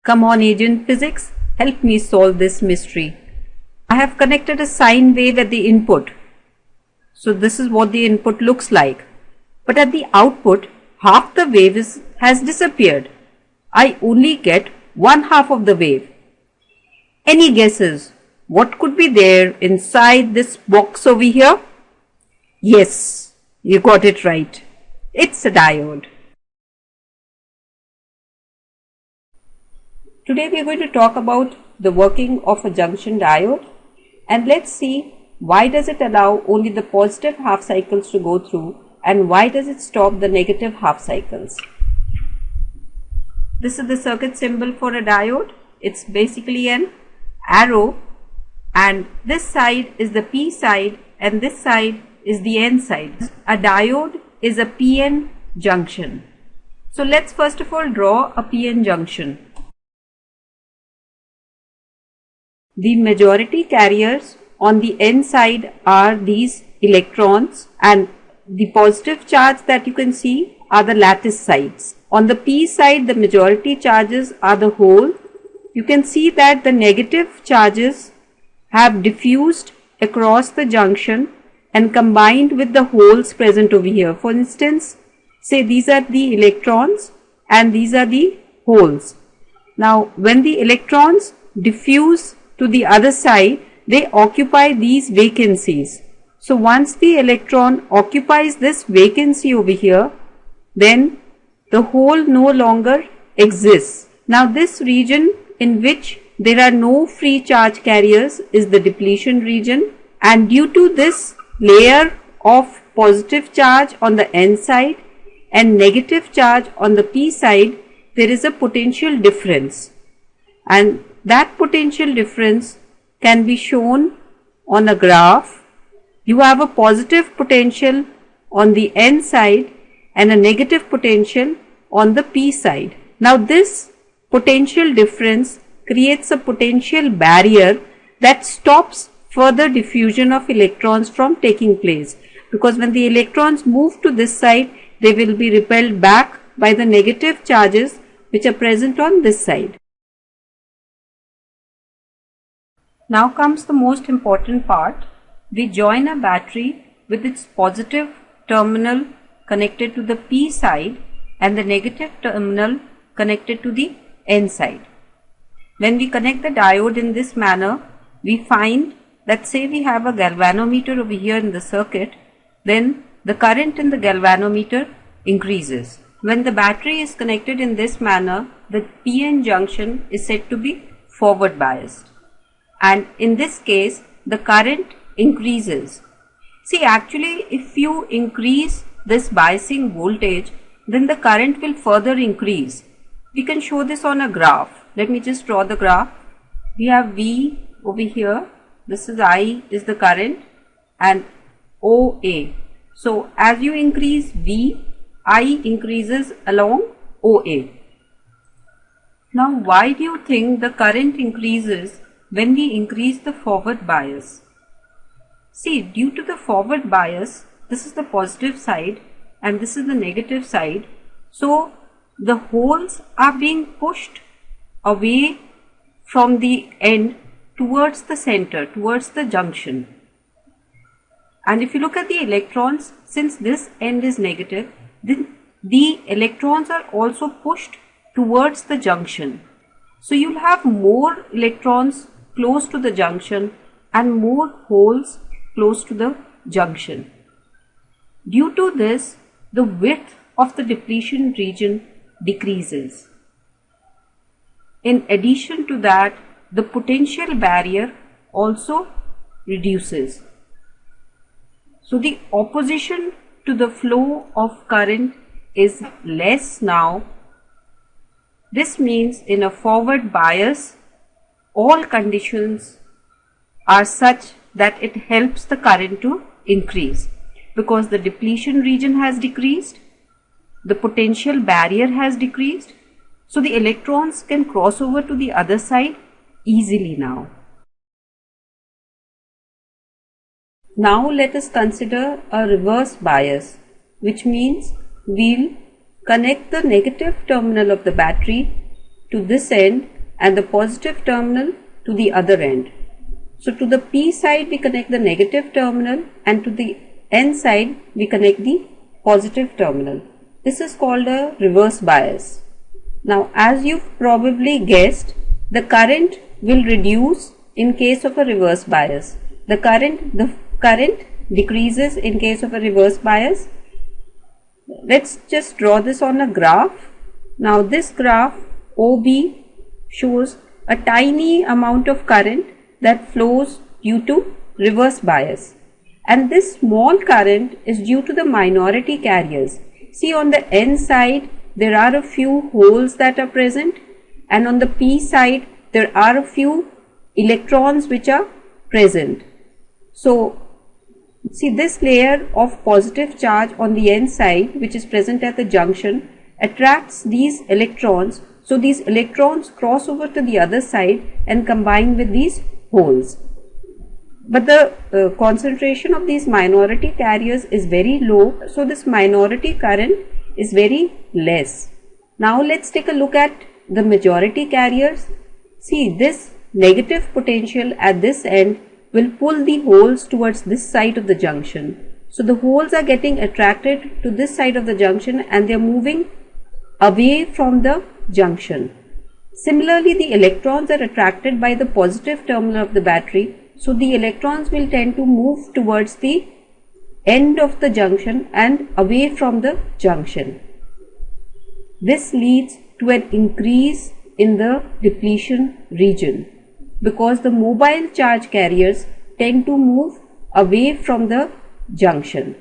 Come on, agent physics, help me solve this mystery. I have connected a sine wave at the input. So this is what the input looks like. But at the output, half the wave has disappeared. I only get one half of the wave. Any guesses? What could be there inside this box over here? Yes, you got it right. It's a diode. Today we are going to talk about the working of a junction diode, and let's see why does it allow only the positive half cycles to go through and why does it stop the negative half cycles. This is the circuit symbol for a diode. It's basically an arrow, and this side is the P side and this side is the N side. A diode is a PN junction. So let's first of all draw a PN junction. The majority carriers on the N side are these electrons, and the positive charge that you can see are the lattice sides. On the P side, the majority charges are the hole. You can see that the negative charges have diffused across the junction and combined with the holes present over here. For instance, say these are the electrons and these are the holes. Now, when the electrons diffuse to the other side, they occupy these vacancies. So once the electron occupies this vacancy over here, then the hole no longer exists. Now this region in which there are no free charge carriers is the depletion region, and due to this layer of positive charge on the N side and negative charge on the P side, there is a potential difference, and that potential difference can be shown on a graph. You have a positive potential on the N side and a negative potential on the P side. Now this potential difference creates a potential barrier that stops further diffusion of electrons from taking place, because when the electrons move to this side, they will be repelled back by the negative charges which are present on this side. Now comes the most important part. We join a battery with its positive terminal connected to the P side and the negative terminal connected to the N side. When we connect the diode in this manner, we find that, say we have a galvanometer over here in the circuit, then the current in the galvanometer increases. When the battery is connected in this manner, the PN junction is said to be forward biased, and in this case the current increases. See, actually if you increase this biasing voltage, then the current will further increase. We can show this on a graph. Let me just draw the graph. We have V over here. This is I is the current and OA. So as you increase V, I increases along OA. Now why do you think the current increases when we increase the forward bias? See, due to the forward bias, this is the positive side and this is the negative side. So the holes are being pushed away from the end towards the center, towards the junction. And if you look at the electrons, since this end is negative, then the electrons are also pushed towards the junction. So you'll have more electrons close to the junction and more holes close to the junction. Due to this, the width of the depletion region decreases. In addition to that, the potential barrier also reduces. So the opposition to the flow of current is less now. This means in a forward bias, all conditions are such that it helps the current to increase, because the depletion region has decreased, the potential barrier has decreased, so the electrons can cross over to the other side easily now. Now let us consider a reverse bias, which means we'll connect the negative terminal of the battery to this end and the positive terminal to the other end. So to the P side we connect the negative terminal, and to the N side we connect the positive terminal. This is called a reverse bias. Now, as you've probably guessed, the current will reduce in case of a reverse bias. The current decreases in case of a reverse bias. Let's just draw this on a graph. Now this graph OB shows a tiny amount of current that flows due to reverse bias, and this small current is due to the minority carriers. See, on the N side there are a few holes that are present, and on the P side there are a few electrons which are present. So see, this layer of positive charge on the N side, which is present at the junction, attracts these electrons. So these electrons cross over to the other side and combine with these holes. But the concentration of these minority carriers is very low, so this minority current is very less. Now let's take a look at the majority carriers. See, this negative potential at this end will pull the holes towards this side of the junction. So the holes are getting attracted to this side of the junction and they are moving away from the junction. Similarly, the electrons are attracted by the positive terminal of the battery. So the electrons will tend to move towards the end of the junction and away from the junction. This leads to an increase in the depletion region, because the mobile charge carriers tend to move away from the junction.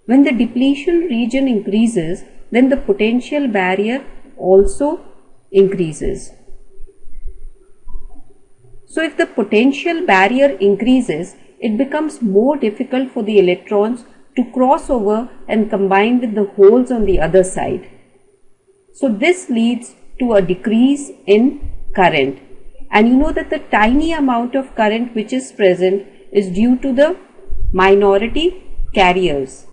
When the depletion region increases, then the potential barrier also increases. So if the potential barrier increases, it becomes more difficult for the electrons to cross over and combine with the holes on the other side. So this leads to a decrease in current. And you know that the tiny amount of current which is present is due to the minority carriers.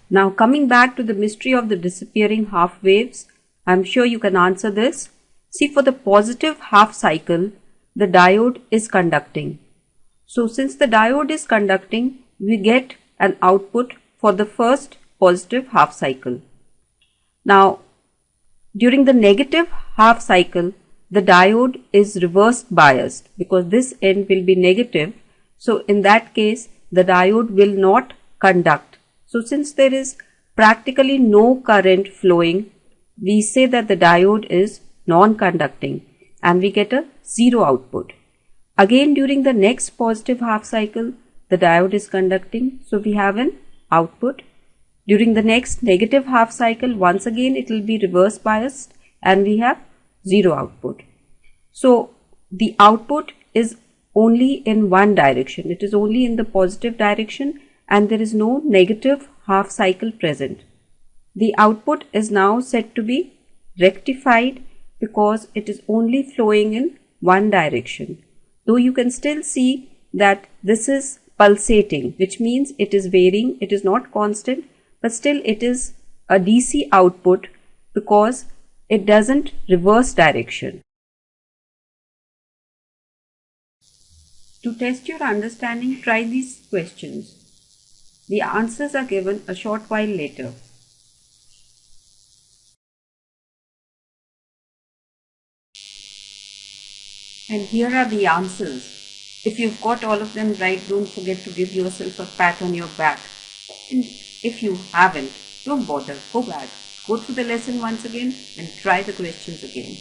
Now coming back to the mystery of the disappearing half waves, I am sure you can answer this. See, for the positive half cycle, the diode is conducting. So since the diode is conducting, we get an output for the first positive half cycle. Now, during the negative half cycle, the diode is reverse biased because this end will be negative. So in that case, the diode will not conduct. So since there is practically no current flowing, we say that the diode is non-conducting and we get a zero output. Again, during the next positive half cycle, the diode is conducting, so we have an output. During the next negative half cycle, once again it will be reverse biased and we have zero output. So the output is only in one direction. It is only in the positive direction and there is no negative half cycle present. The output is now said to be rectified because it is only flowing in one direction. Though you can still see that this is pulsating, which means it is varying, it is not constant, but still it is a DC output because it doesn't reverse direction. To test your understanding, try these questions. The answers are given a short while later. And here are the answers. If you've got all of them right, don't forget to give yourself a pat on your back. And if you haven't, don't bother, go back, go through the lesson once again and try the questions again.